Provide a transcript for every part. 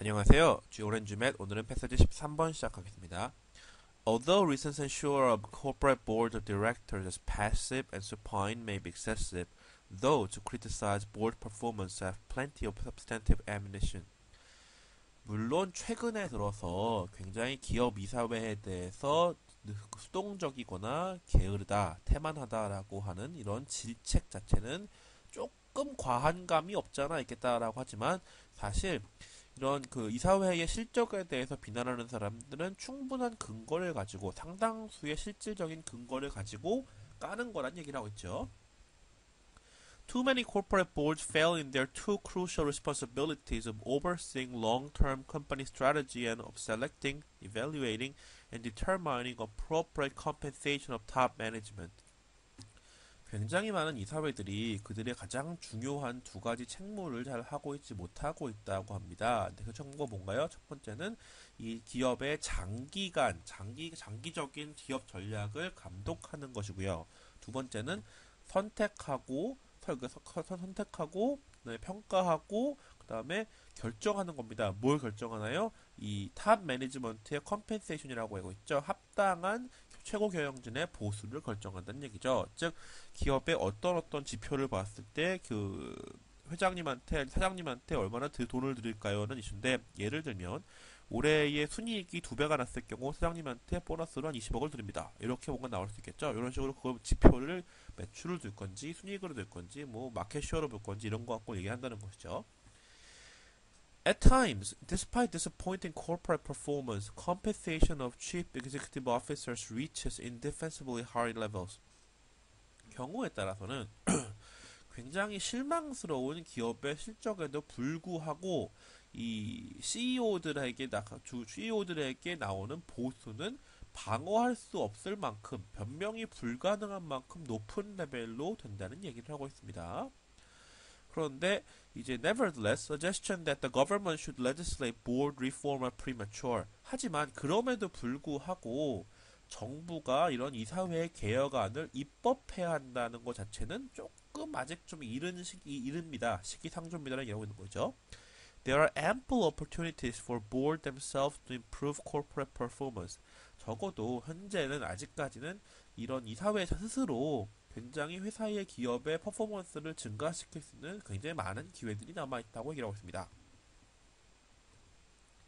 안녕하세요. Gorangemat. 오늘은 패스지 13번 시작하겠습니다. Although recent censure of corporate boards of directors as passive and supine may be excessive, though to criticize board performance have plenty of substantive ammunition. 물론 최근에 들어서 굉장히 기업 이사회에 대해서 수동적이거나 게으르다, 태만하다라고 하는 이런 질책 자체는 조금 과한 감이 없잖아 있겠다라고 하지만 사실 이런 그 이사회의 실적에 대해서 비난하는 사람들은 충분한 근거를 가지고 상당수의 실질적인 근거를 가지고 까는 거란 얘기를 하고 있죠. Too many corporate boards fail in their two crucial responsibilities of overseeing long-term company strategy and of selecting, evaluating, and determining appropriate compensation of top management. 굉장히 많은 이사회들이 그들의 가장 중요한 두 가지 책무를 잘 하고 있지 못하고 있다고 합니다. 근데 그 책무가 뭔가요? 첫 번째는 이 기업의 장기적인 기업 전략을 감독하는 것이고요. 두 번째는 선택하고, 선택하고, 그다음에 평가하고, 그 다음에 결정하는 겁니다. 뭘 결정하나요? 이 탑 매니지먼트의 컴펜세이션이라고 하고 있죠. 합당한 최고 경영진의 보수를 결정한다는 얘기죠. 즉 기업의 어떤 지표를 봤을 때 그 회장님한테 사장님한테 얼마나 돈을 드릴까요는 이슈인데 예를 들면 올해의 순이익이 두 배가 났을 경우 사장님한테 보너스로 한 20억을 드립니다. 이렇게 뭔가 나올 수 있겠죠. 이런 식으로 그 지표를 매출을 들 건지 순이익으로 들 건지 뭐 마켓쉐어로 볼 건지 이런 거 갖고 얘기한다는 것이죠. At times, despite disappointing corporate performance, compensation of chief executive officers reaches indefensibly high levels. 경우에 따라서는 굉장히 실망스러운 기업의 실적에도 불구하고 이 CEO들에게 나오는 보수는 방어할 수 없을 만큼 변명이 불가능한 만큼 높은 레벨로 된다는 얘기를 하고 있습니다. 그런데 이제 nevertheless, suggestion that the government should legislate board reform are premature. 하지만 그럼에도 불구하고 정부가 이런 이사회 개혁안을 입법해야 한다는 것 자체는 조금 아직 좀 이릅니다. 시기상조입니다라고 얘기하고 있는 거죠. There are ample opportunities for board themselves to improve corporate performance. 적어도 현재는 아직까지는 이런 이사회 스스로 굉장히 회사의 기업의 퍼포먼스를 증가시킬 수 있는 굉장히 많은 기회들이 남아있다고 얘기하고 있습니다.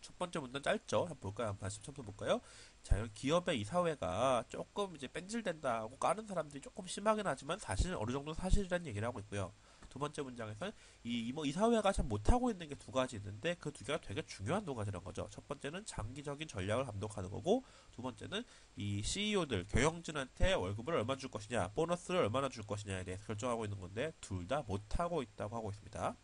첫 번째 문단 짧죠? 한번 볼까요? 한번 다시 처음 볼까요? 자, 이런 기업의 이사회가 조금 이제 뺀질된다고 까는 사람들이 조금 심하긴 하지만 사실은 어느 정도 사실이라는 얘기를 하고 있고요. 두 번째 문장에서는 이사회가 참 못하고 있는 게 두 가지 있는데 그 두 개가 되게 중요한 두 가지라는 거죠. 첫 번째는 장기적인 전략을 감독하는 거고 두 번째는 이 CEO들, 경영진한테 월급을 얼마 줄 것이냐, 보너스를 얼마나 줄 것이냐에 대해서 결정하고 있는 건데 둘 다 못하고 있다고 하고 있습니다.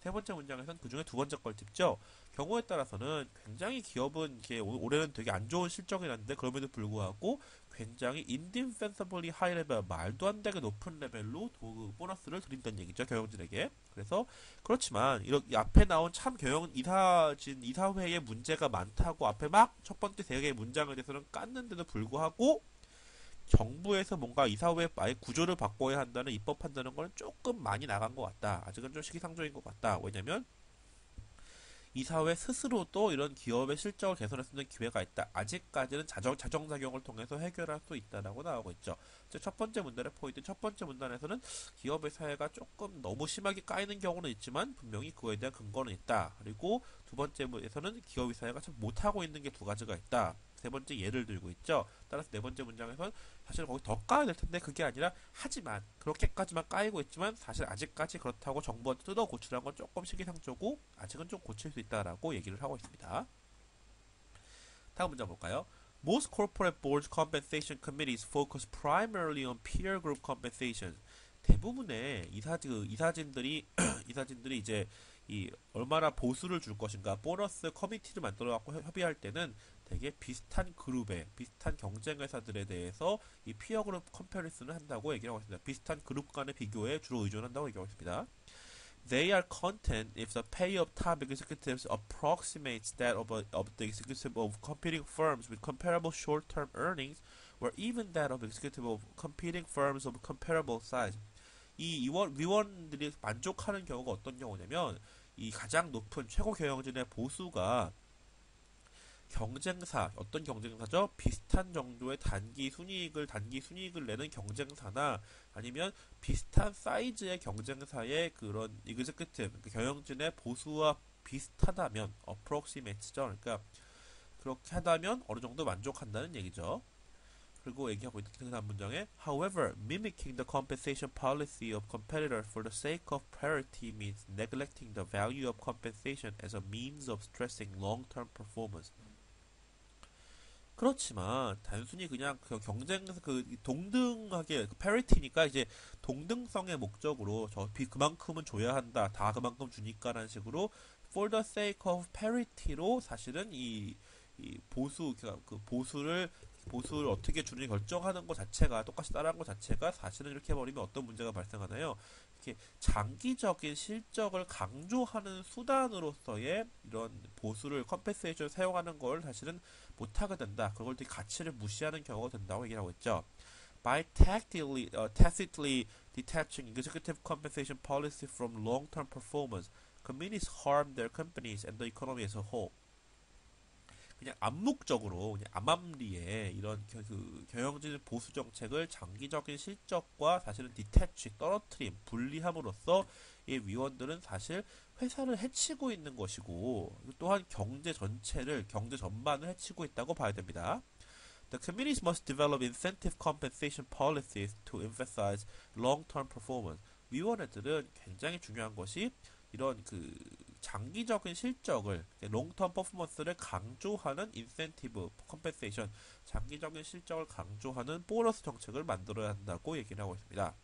세 번째 문장에서는 그 중에 두 번째 걸 짚죠. 경우에 따라서는 굉장히 기업은 이렇게 올해는 되게 안 좋은 실적이 났는데 그럼에도 불구하고 굉장히 indefensibly high level 말도 안 되게 높은 레벨로 보너스를 드린다는 얘기죠 경영진에게. 그래서 그렇지만 이렇게 앞에 나온 참 경영 이사회의 문제가 많다고 앞에 막 첫 번째 세 개의 문장에 대해서는 깠는데도 불구하고 정부에서 뭔가 이사회 아예 구조를 바꿔야 한다는 입법한다는 거는 조금 많이 나간 것 같다. 아직은 좀 시기상조인 것 같다. 왜냐면 이사회 스스로도 이런 기업의 실적을 개선할 수 있는 기회가 있다. 아직까지는 자정작용을 통해서 해결할 수 있다라고 나오고 있죠. 첫 번째 문단의 포인트, 첫 번째 문단에서는 기업의 사회가 조금 너무 심하게 까이는 경우는 있지만 분명히 그거에 대한 근거는 있다. 그리고 두 번째에서는 기업의 사회가 참 못하고 있는 게 두 가지가 있다. 세 번째 예를 들고 있죠. 따라서 네 번째 문장에서는 사실 거기 더 까야 될 텐데 그게 아니라 하지만 그렇게까지만 까이고 있지만 사실 아직까지 그렇다고 정부한테 뜯어 고치라는 건 조금 시기상조고 아직은 좀 고칠 수 있다라고 얘기를 하고 있습니다. 다음 문장 볼까요? Most corporate boards compensation committees focus primarily on peer group compensation. 대부분의 이사진들이 이사진들이 이제 이 얼마나 보수를 줄 것인가 보너스 커미티를 만들어 갖고 협의할 때는 되게 비슷한 그룹에 비슷한 경쟁 회사들에 대해서 이 피어 그룹 컴패리슨을 한다고 얘기를 하고 있습니다. 비슷한 그룹 간의 비교에 주로 의존한다고 얘기하고 있습니다. They are content if the pay of top executives approximates that of the executive of competing firms with comparable short-term earnings, or even that of executive of competing firms of comparable size. 이 위원들이 만족하는 경우가 어떤 경우냐면 이 가장 높은 최고 경영진의 보수가 경쟁사, 어떤 경쟁사죠? 비슷한 정도의 단기 순이익을 내는 경쟁사나 아니면 비슷한 사이즈의 경쟁사의 그런 이그제큐티브, 경영진의 보수와 비슷하다면, approximate죠. 그러니까 그렇게 하다면 어느 정도 만족한다는 얘기죠. 그리고 얘기하고 있는 그 다음 문장에 However, mimicking the compensation policy of competitors for the sake of parity means neglecting the value of compensation as a means of stressing long-term performance. 그렇지만 단순히 그냥 그 경쟁에서 그 동등하게 parity니까 이제 동등성의 목적으로 그만큼은 줘야 한다. 다 그만큼 주니까라는 식으로 for the sake of parity로 사실은 이 보수를 어떻게 주는지 결정하는 것 자체가 똑같이 따라하는 것 자체가 사실은 이렇게 해버리면 어떤 문제가 발생하나요? 이렇게 장기적인 실적을 강조하는 수단으로서의 이런 보수를 컴pen세이션을 사용하는 걸 사실은 못하게 된다. 그걸 되게 가치를 무시하는 경우가 된다고 얘기를 하고 있죠. By tacitly detaching executive compensation policy from long-term performance, companies harm their companies and the economy as a whole. 그냥 암묵적으로 그냥 암암리에 이런 경영진 보수 정책을 장기적인 실적과 사실은 디태치 떨어뜨림 분리함으로써 이 위원들은 사실 회사를 해치고 있는 것이고 또한 경제 전반을 해치고 있다고 봐야 됩니다. The committees must develop incentive compensation policies to emphasize long-term performance. 위원회들은 굉장히 중요한 것이 이런 장기적인 실적을 롱텀 퍼포먼스를 강조하는 인센티브 컴펜세이션 장기적인 실적을 강조하는 보너스 정책을 만들어야 한다고 얘기를 하고 있습니다.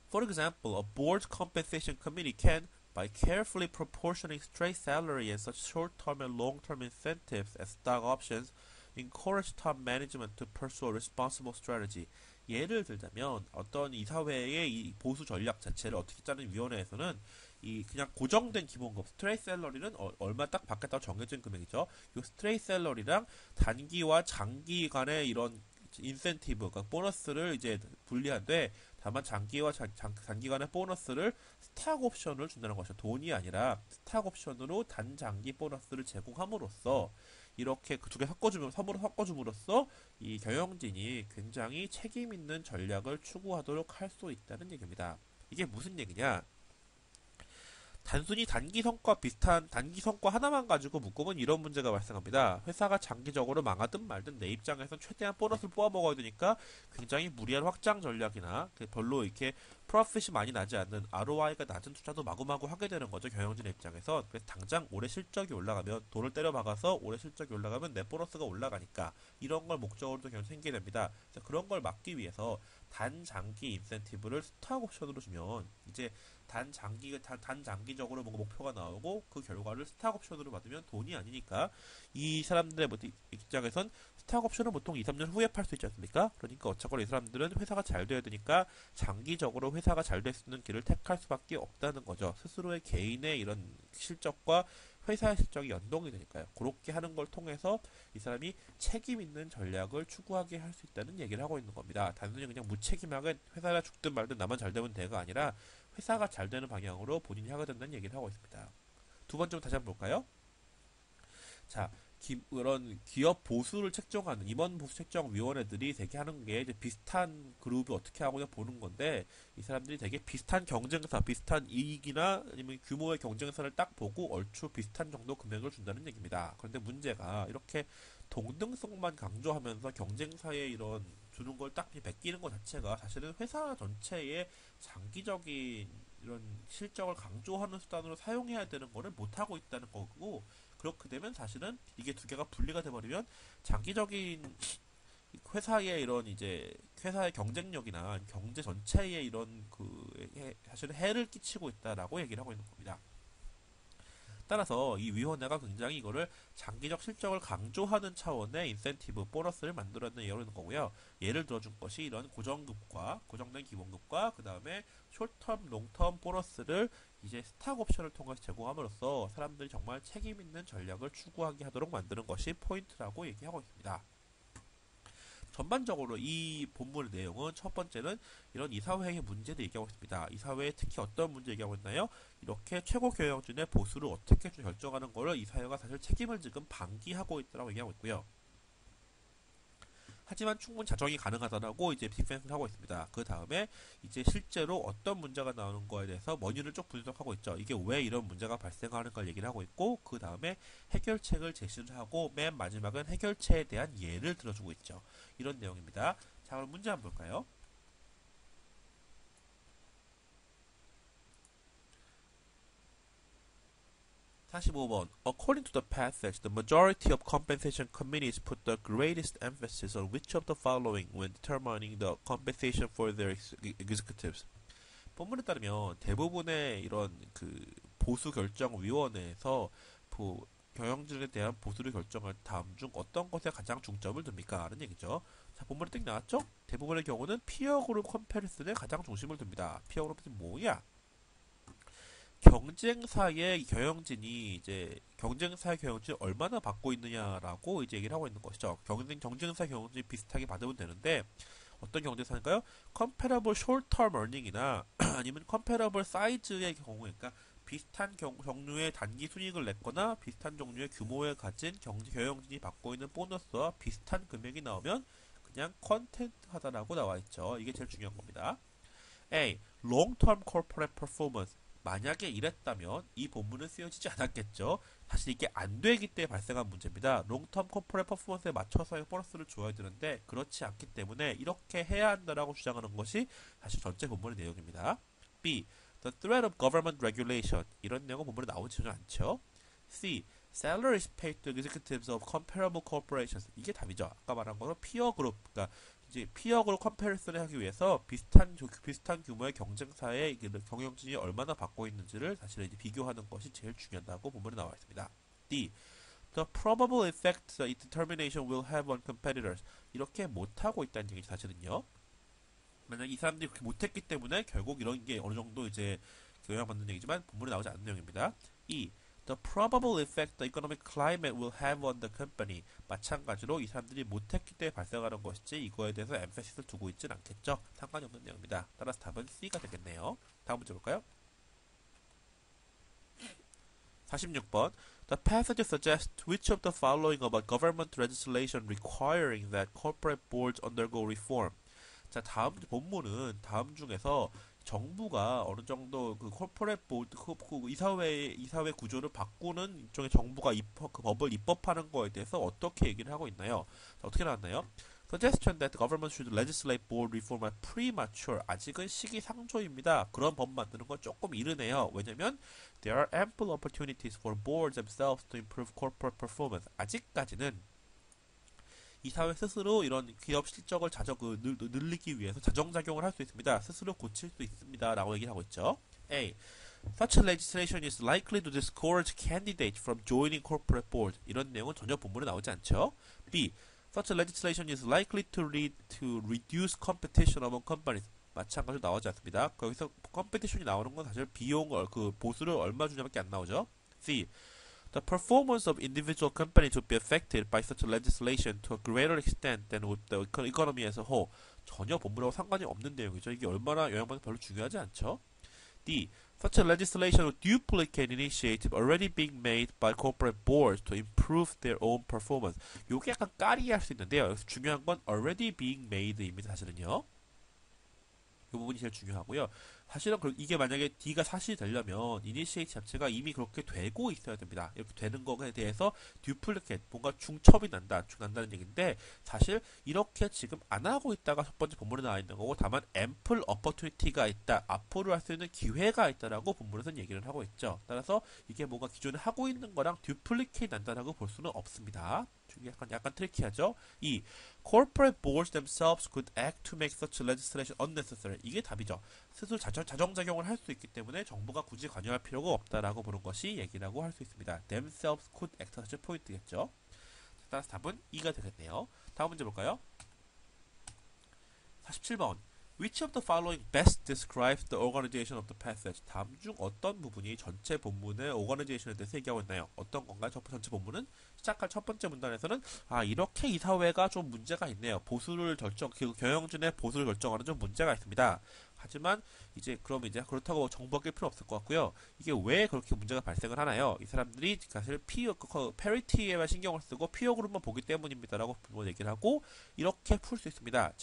For example, a board compensation committee can, by carefully proportioning straight salary and such short-term and long-term incentives as stock options, encourage top management to pursue a responsible strategy. 예를 들자면 어떤 이사회의 이 보수 전략 자체를 어떻게 짜는 위원회에서는 이 그냥 고정된 기본급 스트레이트 샐러리는 얼마 딱 받겠다고 정해진 금액이죠. 이 스트레이트 샐러리랑 단기와 장기 간의 이런 인센티브, 그러니까 보너스를 이제 분리한데 다만 장기와 단기간의 보너스를 스탁 옵션을 준다는 것이죠. 돈이 아니라 스탁 옵션으로 단장기 보너스를 제공함으로써 이렇게 그 두 개 서로 섞어줌으로써 이 경영진이 굉장히 책임 있는 전략을 추구하도록 할 수 있다는 얘기입니다. 이게 무슨 얘기냐? 단순히 단기 성과 하나만 가지고 묶으면 이런 문제가 발생합니다. 회사가 장기적으로 망하든 말든 내 입장에선 최대한 보너스를 뽑아 먹어야 되니까 굉장히 무리한 확장 전략이나 별로 이렇게 프로핏이 많이 나지 않는 ROI가 낮은 투자도 마구마구 하게 되는 거죠. 경영진의 입장에서. 그래서 당장 올해 실적이 올라가면 돈을 때려 박아서 올해 실적이 올라가면 내 보너스가 올라가니까 이런 걸 목적으로도 경영 생기게 됩니다. 그래서 그런 걸 막기 위해서 단장기 인센티브를 스탁 옵션으로 주면 이제 단장기적으로 뭔가 목표가 나오고 그 결과를 스탁 옵션으로 받으면 돈이 아니니까 이 사람들의 입장에선 스탁 옵션은 보통 2, 3년 후에 팔 수 있지 않습니까? 그러니까 어쨌거나 이 사람들은 회사가 잘 돼야 되니까 장기적으로 회사가 잘 될 수 있는 길을 택할 수밖에 없다는 거죠. 스스로의 개인의 이런 실적과 회사의 실적이 연동이 되니까요. 그렇게 하는 걸 통해서 이 사람이 책임 있는 전략을 추구하게 할 수 있다는 얘기를 하고 있는 겁니다. 단순히 그냥 무책임하게 회사가 죽든 말든 나만 잘 되면 돼가 아니라 회사가 잘 되는 방향으로 본인이 하게 된다는 얘기를 하고 있습니다. 두 번째로 다시 한번 볼까요? 자, 그런 기업 보수를 책정하는 임원 보수 책정 위원회들이 되게 하는 게 이제 비슷한 그룹이 어떻게 하고냐 보는 건데 이 사람들이 되게 비슷한 경쟁사, 비슷한 이익이나 아니면 규모의 경쟁사를 딱 보고 얼추 비슷한 정도 금액을 준다는 얘기입니다. 그런데 문제가 이렇게 동등성만 강조하면서 경쟁사의 이런 주는 걸 딱 베끼는 것 자체가 사실은 회사 전체의 장기적인 이런 실적을 강조하는 수단으로 사용해야 되는 거를 못하고 있다는 거고 그렇게 되면 사실은 이게 두 개가 분리가 돼버리면 장기적인 회사의 이런 이제 회사의 경쟁력이나 경제 전체에 이런 사실은 해를 끼치고 있다라고 얘기를 하고 있는 겁니다. 따라서 이 위원회가 굉장히 이거를 장기적 실적을 강조하는 차원의 인센티브, 보너스를 만들어내는 예를 든 거고요. 예를 들어준 것이 이런 고정된 기본급과 그 다음에 숏텀, 롱텀 보너스를 이제 스탁 옵션을 통해서 제공함으로써 사람들이 정말 책임 있는 전략을 추구하게 하도록 만드는 것이 포인트라고 얘기하고 있습니다. 전반적으로 이 본문의 내용은 첫 번째는 이런 이사회의 문제를 얘기하고 있습니다. 이사회에 특히 어떤 문제 얘기하고 있나요? 이렇게 최고 경영진의 보수를 어떻게 결정하는 거를 이사회가 사실 책임을 지금 방기하고 있다고 얘기하고 있고요. 하지만 충분히 자정이 가능하다라고 이제 디펜스를 하고 있습니다. 그 다음에 이제 실제로 어떤 문제가 나오는 거에 대해서 원인을 쭉 분석하고 있죠. 이게 왜 이런 문제가 발생하는 걸 얘기를 하고 있고, 그 다음에 해결책을 제시를 하고, 맨 마지막은 해결책에 대한 예를 들어주고 있죠. 이런 내용입니다. 자, 그럼 문제 한번 볼까요? 45번. According to the passage, the majority of compensation committees put the greatest emphasis on which of the following when determining the compensation for their executives. 본문에 따르면 대부분의 이런 그 보수 결정 위원회에서 경영진에 대한 보수를 결정할 다음 중 어떤 것에 가장 중점을 둡니까? 하는 얘기죠. 자, 본문에 딱 나왔죠? 대부분의 경우는 피어 그룹 컴패리슨에 가장 중심을 둡니다. 피어 그룹이 뭐야? 경쟁사의 경영진이 이제 경쟁사의 경영진이 얼마나 받고 있느냐라고 이제 얘기를 하고 있는 것이죠. 경쟁사 경영진이 비슷하게 받으면 되는데 어떤 경쟁사인가요? comparable short-term earning이나 아니면 comparable size의 경우에 그러니까 비슷한 종류의 단기 순이익을 냈거나 비슷한 종류의 규모에 가진 경영진이 받고 있는 보너스와 비슷한 금액이 나오면 그냥 컨텐트하다라고 나와 있죠. 이게 제일 중요한 겁니다. A. Long-term corporate performance. 만약에 이랬다면 이 본문은 쓰여지지 않았겠죠. 사실 이게 안 되기 때문에 발생한 문제입니다. 롱텀 코퍼레이트 퍼포먼스에 맞춰서 보너스를 줘야 되는데 그렇지 않기 때문에 이렇게 해야 한다라고 주장하는 것이 사실 전체 본문의 내용입니다. B. The threat of government regulation. 이런 내용은 본문에 나오지 않죠. C. Salaries paid to executives of comparable corporations. 이게 답이죠. 아까 말한 거는 피어 그룹, 그러니까 이제 피어그룹 컴패리슨을 하기 위해서 비슷한 규모의 경쟁사의 경영진이 얼마나 받고 있는지를 사실 이제 비교하는 것이 제일 중요하다고 본문에 나와 있습니다. D. The probable effect the determination will have on competitors. 이렇게 못하고 있다는 얘기죠, 사실은요. 만약 이 사람들이 그렇게 못했기 때문에 결국 이런 게 어느 정도 이제 영향받는 얘기지만 본문에 나오지 않는 내용입니다. E. The probable effect the economic climate will have on the company. 마찬가지로 이 사람들이 못했기 때문에 발생하는 것이지 이거에 대해서 엠페시스를 두고 있진 않겠죠. 상관이 없는 내용입니다. 따라서 답은 C가 되겠네요. 다음 문제 볼까요? 46번. The passage suggests which of the following about government legislation requiring that corporate boards undergo reform. 자, 다음 본문은 다음 중에서 정부가 어느 정도 그 코퍼레이트 보드 이사회 구조를 바꾸는 일종의 정부가 그 법을 입법하는 거에 대해서 어떻게 얘기를 하고 있나요? 자, 어떻게 나왔나요? Suggestion that the government should legislate board reform are premature. 아직은 시기상조입니다. 그런 법 만드는 건 조금 이르네요. 왜냐면 there are ample opportunities for boards themselves to improve corporate performance. 아직까지는 이 사회 스스로 이런 기업 실적을 늘리기 위해서 자정작용을 할 수 있습니다. 스스로 고칠 수 있습니다. 라고 얘기를 하고 있죠. A. Such legislation is likely to discourage candidates from joining corporate boards. 이런 내용은 전혀 본문에 나오지 않죠. B. Such legislation is likely to lead to reduce competition among companies. 마찬가지로 나오지 않습니다. 거기서 컴피티션이 나오는 건 사실 그 보수를 얼마 주냐밖에 안 나오죠. C. The performance of individual companies would be affected by such legislation to a greater extent than with the economy as a whole. 전혀 본문하고 상관이 없는 내용이죠. 이게 얼마나 영향받는 별로 중요하지 않죠. D. Such a legislation would duplicate initiatives already being made by corporate boards to improve their own performance. 요게 약간 까리할 수 있는데요. 여기서 중요한 건 already being made입니다. 사실은요. 이 부분이 제일 중요하고요. 사실은 이게 만약에 D가 사실이 되려면 이니시에이트 자체가 이미 그렇게 되고 있어야 됩니다. 이렇게 되는 거에 대해서 듀플리케이트, 뭔가 중첩이 난다는 얘기인데 사실 이렇게 지금 안 하고 있다가 첫 번째 본문에 나와 있는 거고 다만 앰플 어퍼튜니티가 있다, 앞으로 할 수 있는 기회가 있다라고 본문에서는 얘기를 하고 있죠. 따라서 이게 뭔가 기존에 하고 있는 거랑 듀플리케이트 난다라고 볼 수는 없습니다. 약간 트리키하죠. 이 corporate boards themselves could act to make such legislation unnecessary. 이게 답이죠. 스스로 자정작용을 할 수 있기 때문에 정부가 굳이 관여할 필요가 없다라고 보는 것이 얘기라고 할 수 있습니다. themselves could act as 포인트겠죠. 따라서 답은 2가 되겠네요. 다음 문제 볼까요? 47번. Which of the following best describes the organization of the passage? 다음 중 어떤 부분이 전체 본문의 organization에 대해서 얘기하고 있나요? 어떤 건가요? 전체 본문은 시작할 첫 번째 문단에서는 이렇게 이 사회가 좀 문제가 있네요. 보수를 경영진의 보수를 결정하는 좀 문제가 있습니다. 하지만 그럼 이제 그렇다고 정보가 낄 필요 없을 것 같고요. 이게 왜 그렇게 문제가 발생을 하나요? 이 사람들이 사실 페리티에만 신경을 쓰고 피어 그룹만 보기 때문입니다라고 얘기를 하고 이렇게 풀 수 있습니다.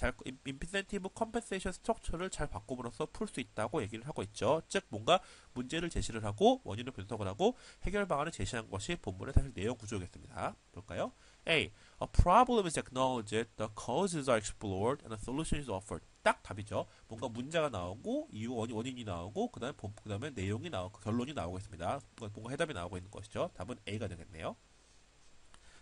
인센티브 컴펜세이션 스트럭처를 잘 바꿈으로써 풀 수 있다고 얘기를 하고 있죠. 즉 뭔가 문제를 제시를 하고 원인을 분석을 하고 해결 방안을 제시한 것이 본문의 사실 내용 구조겠습니다. 볼까요? A. A problem is acknowledged, the causes are explored, and a solution is offered. 딱 답이죠. 뭔가 문제가 나오고 원인이 나오고 그다음에 내용이 나오고 결론이 나오고 있습니다. 뭔가 해답이 나오고 있는 것이죠. 답은 A가 되겠네요.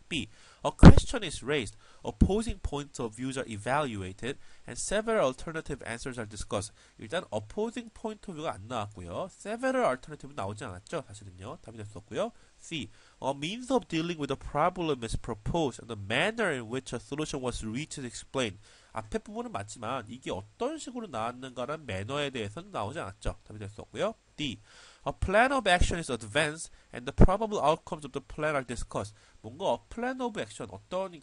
B. A question is raised, opposing points of views are evaluated, and several alternative answers are discussed. 일단 opposing point of view가 안 나왔고요. several alternative 나오지 않았죠. 사실은요. 답이 됐었고요. C. A means of dealing with a problem is proposed, and the manner in which a solution was reached is explained. 앞에 부분은 맞지만 이게 어떤 식으로 나왔는가라는 매너에 대해서는 나오지 않았죠. 답이 됐었고요. D. A plan of action is advanced and the probable outcomes of the plan are discussed. 뭔가 a plan of action, 어떤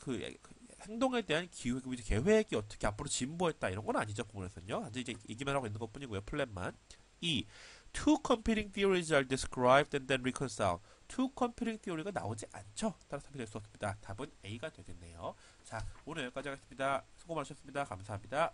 행동에 대한 계획이 어떻게 앞으로 진보했다 이런 건 아니죠. 부분에서는요. 아직 이제 얘기만 하고 있는 것 뿐이고요. 플랜만. E. Two competing theories are described and then reconciled. Two competing theory가 나오지 않죠. 따라서 답이 될 수 없습니다. 답은 A가 되겠네요. 자, 오늘 여기까지 하겠습니다. 수고 많으셨습니다. 감사합니다.